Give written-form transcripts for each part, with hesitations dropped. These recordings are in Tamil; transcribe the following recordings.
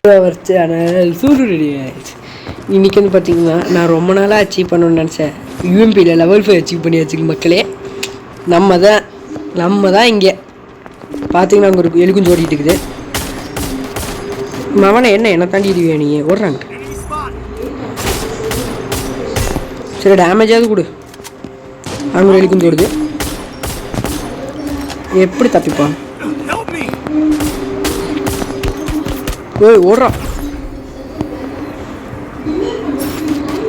அவர் சேனல் சூடு ரெடி ஆயிடுச்சு. இன்றைக்கி வந்து பார்த்திங்கன்னா நான் ரொம்ப நாளாக அச்சீவ் பண்ணணும்னு நினச்சேன். யூஎம்பியில் லெவல் 5 அச்சீவ் பண்ணியாச்சுங்க மக்களே. நம்ம தான் இங்கே பார்த்திங்கன்னா அங்கே ஒரு எலுக்குஞ்சு ஓடிட்டு இருக்குது. மவனை என்ன தாண்டி இதுவே நீ ஓடுறாங்க. சரி டேமேஜாவது கொடு. அங்கே ஒரு எலுக்குஞ்சு ஓடுது. எப்படி தப்பிப்பான்? ஓய் ஓடுறான்.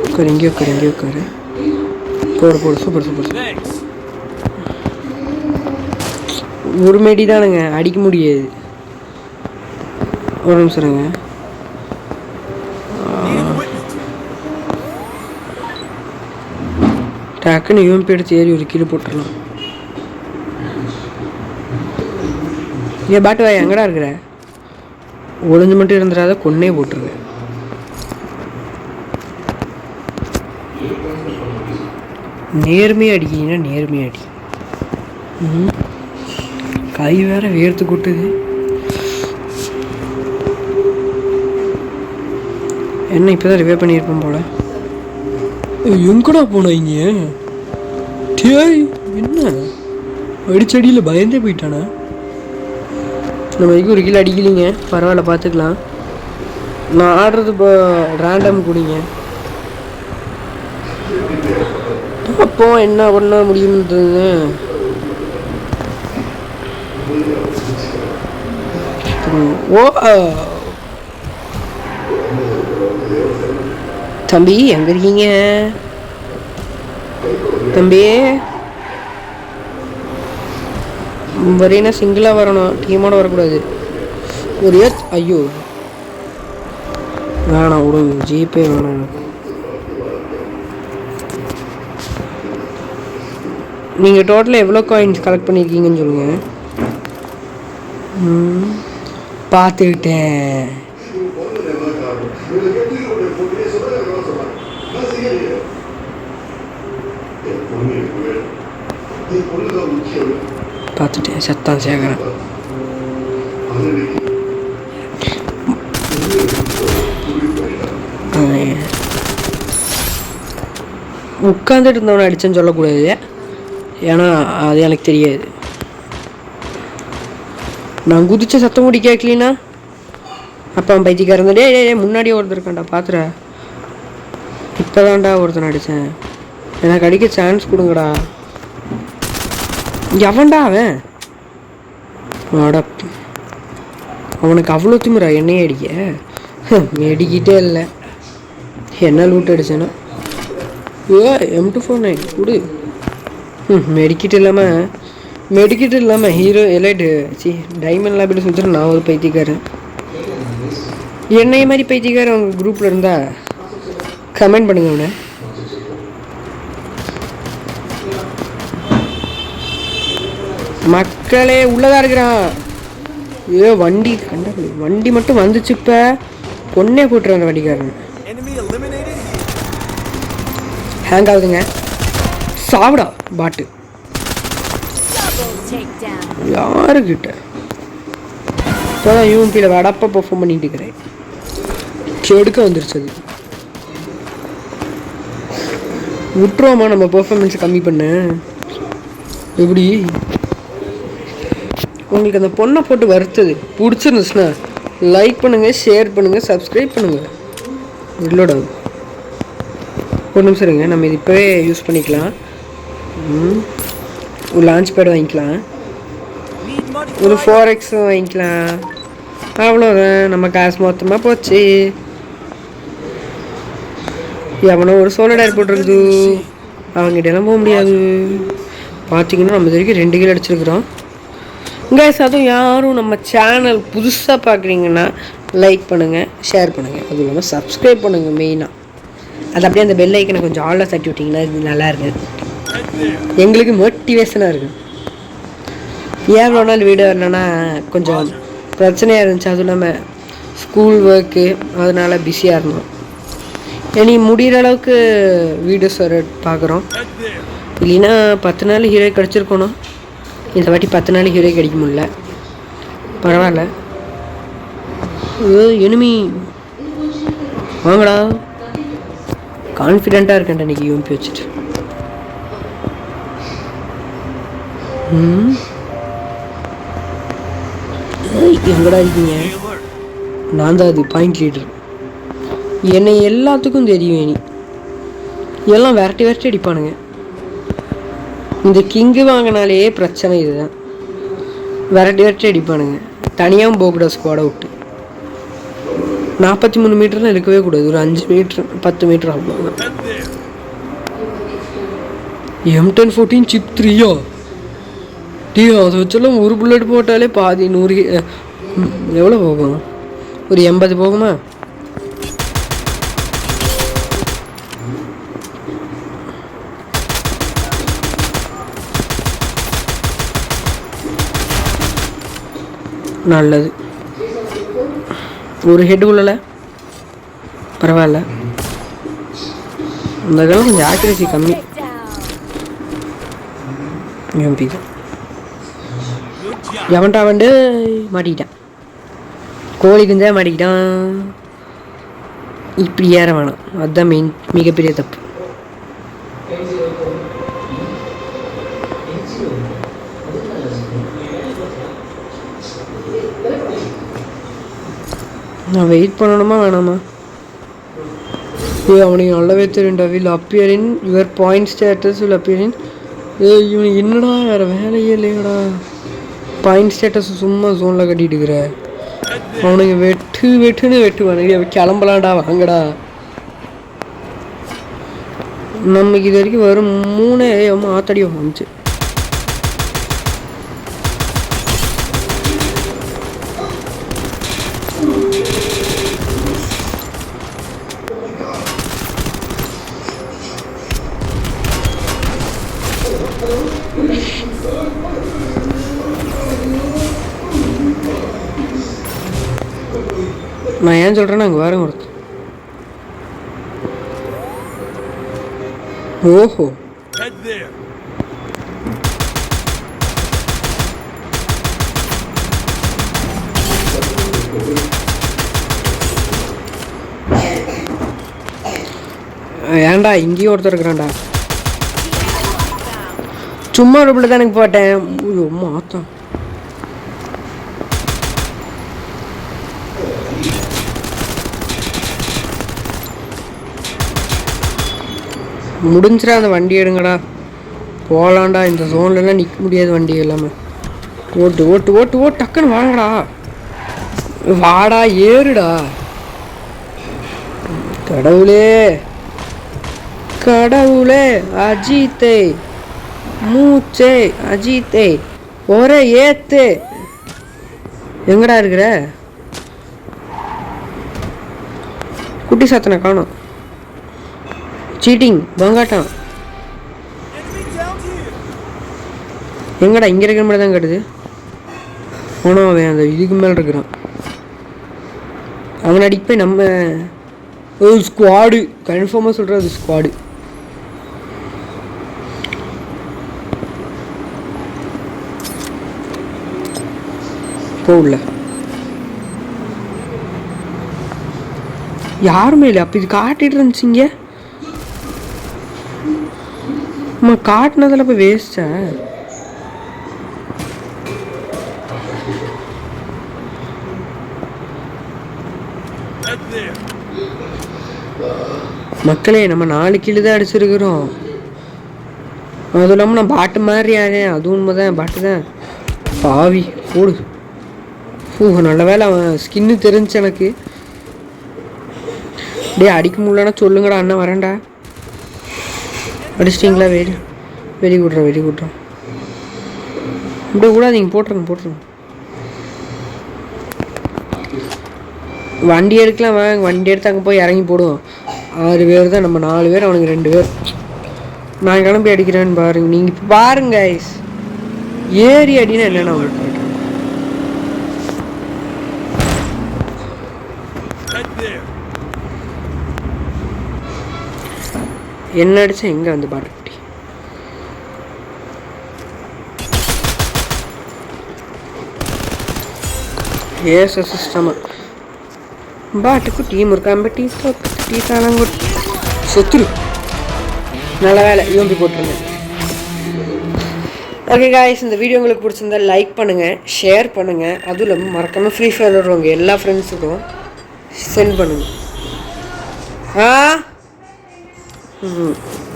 உட்காரு இங்கே உட்காரு. போடு சூப்பர். ஒரு மெடி தானுங்க, அடிக்க முடியாது. ஒரு நிமிஷம் இருங்க. டக்குன்னு யூஎம்பி எடுத்து ஏறி ஒரு கீழே போட்டுடலாம். ஏன் பாட்டு வாய் எங்கடா இருக்கிற? ஒளிஞ்சு மட்டும் இருந்துடாத, கொன்னே போட்டுருவேன். நேர்மையாக அடிக்கிங்கன்னா நேர்மையாக அடி. கை வேற வேர்த்து கொட்டுது. என்ன இப்போ தான் ரிவே பண்ணியிருப்பேன் போல. எங்கடா போனாங்க? டேய் என்ன அடிச்சடியில் பயந்தே போயிட்டானா? நம்ம வரைக்கும் ஒரு கிலோ அடிக்கலிங்க, பரவாயில்ல பார்த்துக்கலாம். நான் ஆடுறது இப்போ ரேண்டம் குடிங்க. அப்போ என்ன பண்ண முடியும்ன்றது. ஓ தம்பி எங்க இருக்கீங்க தம்பி? வரேன்னா சிங்கிளாக வரணும், டீமோட வரக்கூடாது. ஒரு ஐயோ வேணாம் விடுங்க, ஜிபே வேணாம். நீங்கள் டோட்டலாக எவ்வளோ காயின்ஸ் கலெக்ட் பண்ணியிருக்கீங்கன்னு சொல்லுங்கள். பார்த்துக்கிட்டேன். சத்தம் சேகரன். உட்காந்துட்டு இருந்தவனை அடிச்சேன்னு சொல்லக்கூடாது, ஏன்னா அது எனக்கு தெரியாது. நான் குதிச்ச சத்தம் கூட கேட்கலீனா அப்போ பைத்தியக்காரன். டே முன்னாடியே ஒருத்தர் இருக்கான்டா பார்த்துற. இப்போதான்டா ஒருத்தன் அடித்தேன். எனக்கு அடிக்க சான்ஸ் கொடுங்கடா. எவன்டா அவன்? அவனுக்கு அவ்வளோ திமுறா என்னையே அடிக்க? மெடிக்கிட்டே இல்லை. என்ன லூட் அடிச்சேன்னா M249 கொடு. மெடிக்கிட்டு இல்லாமல் ஹீரோ எலைட்டு டைமண்ட்லாம் போய்ட்டு சுற்றுறேன். நான் ஒரு பைத்தியக்காரன். என்னைய மாதிரி பைத்தியக்காரன் அவங்க குரூப்பில் இருந்தா கமெண்ட் பண்ணுங்க. அவனை மக்களே உள்ளதாக இருக்கிறான். வண்டி மட்டும் வந்துச்சு. இப்போ பொண்ணே போட்டுரு அந்த வண்டிக்காரன். ஹேங் ஆகுதுங்க. சாவிடா பாட்டு யாருக்கிட்ட இப்போதான் யூஎம்பியில் வடப்பா பெர்ஃபார்ம் பண்ணிட்டு இருக்கிறேன். செடுக்க வந்துருச்சு. அது விட்டுருவோமா நம்ம பெர்ஃபார்மன்ஸை கம்மி பண்ண? எப்படி உங்களுக்கு அந்த பொண்ணை போட்டு வருத்துது பிடிச்சிருந்துச்சுன்னா லைக் பண்ணுங்கள், ஷேர் பண்ணுங்கள், சப்ஸ்கிரைப் பண்ணுங்கள். இல்லோட ஒரு நிமிஷம் இருங்க. நம்ம இது இப்போவே யூஸ் பண்ணிக்கலாம். ஒரு லான்ச் பேட் வாங்கிக்கலாம், ஒரு 4X வாங்கிக்கலாம். அவ்வளோதான், நம்ம காசு மொத்தமாக போச்சு. எவனோ ஒரு சோலர் ஏர் போட்டிருக்குது, அவங்ககிட்டலாம் போக முடியாது. பார்த்தீங்கன்னா நம்ம இது வரைக்கும் 2 கிலோ அடிச்சிருக்கிறோம் கைஸ். அதுவும் யாரும் நம்ம சேனல் புதுசாக பார்க்குறீங்கன்னா லைக் பண்ணுங்கள், ஷேர் பண்ணுங்கள், அதுவும் இல்லாமல் சப்ஸ்கிரைப் பண்ணுங்கள். மெயினாக அது அப்படியே அந்த பெல் ஐக்கனை கொஞ்சம் ஆளாக தட்டி விட்டிங்கன்னா இது நல்லா இருக்குது, எங்களுக்கு மோட்டிவேஷனாக இருக்குது. ஏன் இவ்வளோ நாள் வீடியோ வரலன்னா கொஞ்சம் பிரச்சனையாக இருந்துச்சு. அதுவும் இல்லாமல் ஸ்கூல் ஒர்க்கு, அதனால் பிஸியாக இருந்தோம். இனி முடிகிற அளவுக்கு வீடியோஸ் வர பார்க்குறோம். இல்லைன்னா 10 நாள் ஹீரோ கிடச்சிருக்கணும். இந்த வாட்டி 10 நாள் ஹீரோ கிடைக்க முடியல. பரவாயில்ல. எனிமி வாங்கடா. கான்ஃபிடென்ட்டாக இருக்கேன்டா இன்றைக்கி யூம்பி வச்சுட்டு. எங்கடா இருக்கீங்க? நான் தான் அது பாயிண்ட் லீடர். என்னை எல்லாத்துக்கும் தெரியும். இனி எல்லாம் விரட்டி விரட்டி அடிப்பானுங்க. இந்த கிங்கு வாங்கினாலே பிரச்சனை இதுதான். விரட்டி விரட்டி அடிப்பானுங்க. தனியாகவும் போகக்கூடாது ஸ்குவாடை விட்டு. 43 மீட்டர்லாம் இருக்கவே கூடாது. ஒரு 5 மீட்ரு 10 மீட்டர் ஆகும். M1014 chip 3யா tea? அதை வச்செல்லாம் ஒரு புல்லட் போட்டாலே பாதி 100 எவ்வளோ போகும்? ஒரு 80 போகுமா? நல்லது. ஒரு ஹெட் உள்ளல பரவாயில்ல. இந்த அளவுக்கு கொஞ்சம் ஆக்யூரசி கம்மி. யூம்பி எவன்டா வந்து மாட்டிக்கிட்டான். கோழி குஞ்சா மாட்டிக்கிட்டான். இப்படி ஏற வேணாம். அதுதான் மிகப்பெரிய தப்பு. நான் வெயிட் பண்ணணுமா வேணாமா? அவனுக்கு நல்லாவே தெரியும்டா. Will appear in your point status will appear இன். இவனுக்கு என்னடா வேறு வேலையே இல்லையடா. பாயிண்ட் ஸ்டேட்டஸ் சும்மா ஜோனில் கட்டிட்டு இருக்கிற. அவனுக்கு வெட்டுன்னு வெட்டுவானுங்க. கிளம்பலாம்டா வாங்கடா. நமக்கு இது வரைக்கும் வரும் 3 ஆத்தடி வந்துச்சு. நான் ஏன் சொல்கிறேன்னா அங்கே வேறு ஒருத்தர். ஓஹோ ஏன்டா இங்கேயும் ஒருத்தர் இருக்கிறான்டா. சும்மா ஒரு பிள்ளை தான் எனக்கு போட்டேன். மாத்தம் முடிஞ்சிடா. அந்த வண்டி எடுங்கடா போகலான்டா. இந்த ஜோன்லலாம் நிற்க முடியாது வண்டி எல்லாமே. ஓட்டு ஓட்டு ஓட்டு ஓட்டு டக்குன்னு வாங்கடா. வாடா ஏறுடா. கடவுளே கடவுளே. அஜித்தே மூச்சே அஜித்தே ஒரே ஏத்து. எங்கடா இருக்கிற? குட்டி சாத்தனை காணும். சீட்டிங் பங்காட்டம். எங்கடா? இங்கே இருக்கிற மாதிரி தான் கட்டுது. ஆனால் அவன் அந்த இதுக்கு மேலே இருக்கிறான். அவன் அடிக்க போய் நம்ம ஸ்குவாடு கன்ஃபார்மாக சொல்கிறது. ஸ்குவாடு போகல. யாருமே இல்லை. அப்போ இது காட்டிட்டு இருந்துச்சிங்க. நம்ம காட்டினதில் போய் வேஸ்டா. மக்களே நம்ம 4 கிலோ தான் அடிச்சிருக்கிறோம். அதுவும் இல்லாமல் நான் பாட்டு மாதிரி ஆகேன். அதுவும் உண்மைதான். பாட்டு தான் பாவி போடு. நல்ல வேலை அவன் ஸ்கின்னு தெரிஞ்சு எனக்கு. டே அடிக்க முடியலன்னா சொல்லுங்கடா அண்ணா வரேன்டா. அடிச்சிட்டிங்களா? வெரி குட்ரா வெரி குட்ரா. இப்படி கூட நீங்கள் போட்டுருங்க. வண்டி எடுக்கலாம் வாங்க. வண்டி எடுத்து அங்கே போய் இறங்கி போடுவோம். 6 பேர் தான். நம்ம 4 பேர், அவனுக்கு 2 பேர். நான் கிளம்பி அடிக்கிறேன்னு பாருங்க. நீங்கள் இப்போ பாருங்க ஐஸ். ஏறி அடினா என்னென்ன உங்களுக்கு என்ன அடிச்சா எங்கே வந்து பாட்டுக்குட்டி. Ace சிஸ்டமா பாட்டுக்குட்டி முறுக்காம்பட்டி tea சாலங்கொட்டி சொத்துரு. நல்ல வேலை யூம்பி போட்டுருந்தேன். ஓகே காய்ஸ், இந்த வீடியோ உங்களுக்கு பிடிச்சிருந்தா லைக் பண்ணுங்கள், ஷேர் பண்ணுங்கள். அதுவும் இல்லாமல் மறக்காமல் ஃப்ரீ ஃபயர் வருவாங்க எல்லா ஃப்ரெண்ட்ஸுக்கும் சென்ட் பண்ணுங்கள்.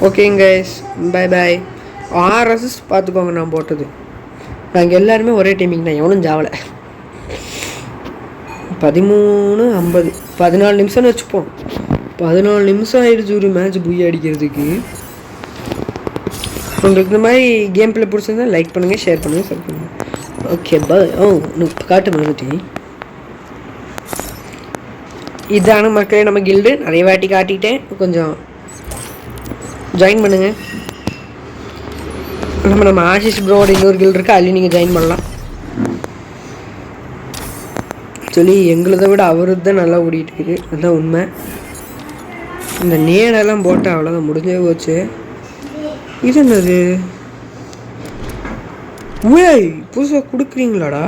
ஓகேங்க கைஸ், பை பாய். 6 அசிஸ்ட் பார்த்துக்கோங்க நான் போட்டது. நாங்கள் எல்லாருமே ஒரே டைமிங் தான், எவனும் ஜாவலை. 13:50 14 நிமிஷம்னு வச்சுப்போம். 14 நிமிஷம் ஆயிடுச்சு ஒரு மேட்ச் புய் அடிக்கிறதுக்கு. உங்களுக்கு இந்த மாதிரி கேம் பிளே பிடிச்சிருந்தா லைக் பண்ணுங்கள், ஷேர் பண்ணுங்கள், சப்ஸ்கிரைப் பண்ணுங்கள். Okay bye. காட்டு மறுபடி இதான மக்களே நம்ம கில்டு. நிறைய வாட்டி காட்டிட்டேன், கொஞ்சம் ஜாயின் பண்ணுங்கள். நம்ம ஆஷிஷ் ப்ரோட இன்னொரு கில்டு இருக்குது, அதுலேயும் நீங்கள் ஜாயின் பண்ணலாம். சொல்லி எங்களதை விட அவரு தான் நல்லா ஓடிட்டு இருக்குது, அதுதான் உண்மை. இந்த நேடெல்லாம் போட்டு அவ்வளோதான், முடிஞ்சே போச்சு. இது என்னது வேய் புதுசாக கொடுக்குறீங்களாடா?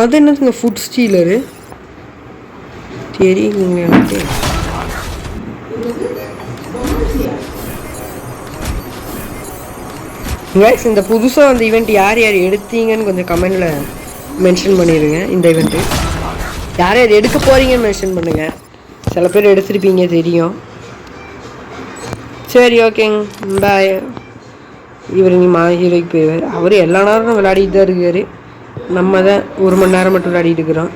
அது என்னதுங்க ஃபுட் ஸ்டீலரு தெரியுங்க எனக்கு. இந்த புதுசாக அந்த ஈவெண்ட் யார் யார் எடுத்தீங்கன்னு கொஞ்சம் கமெண்டில் மென்ஷன் பண்ணிடுங்க. இந்த ஈவெண்ட்டு யார் யார் எடுக்க போகிறீங்கன்னு மென்ஷன் பண்ணுங்கள். சில பேர் எடுத்துருப்பீங்க தெரியும். சரி ஓகேங்க, பாய். இவர் நீ ஹீரோய்க்கு போயிடுவார். அவர் எல்லா நேரமும் விளையாடிட்டு தான் இருக்கார். நம்ம தான் 1 மணி நேரம் மட்டும் விளையாடிட்டு இருக்கிறோம்.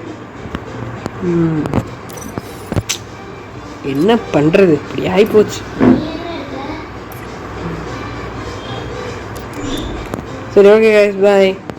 என்ன பண்ணுறது, இப்படி ஆகிப்போச்சு. சரி ஓகே கைஸ், பாய்.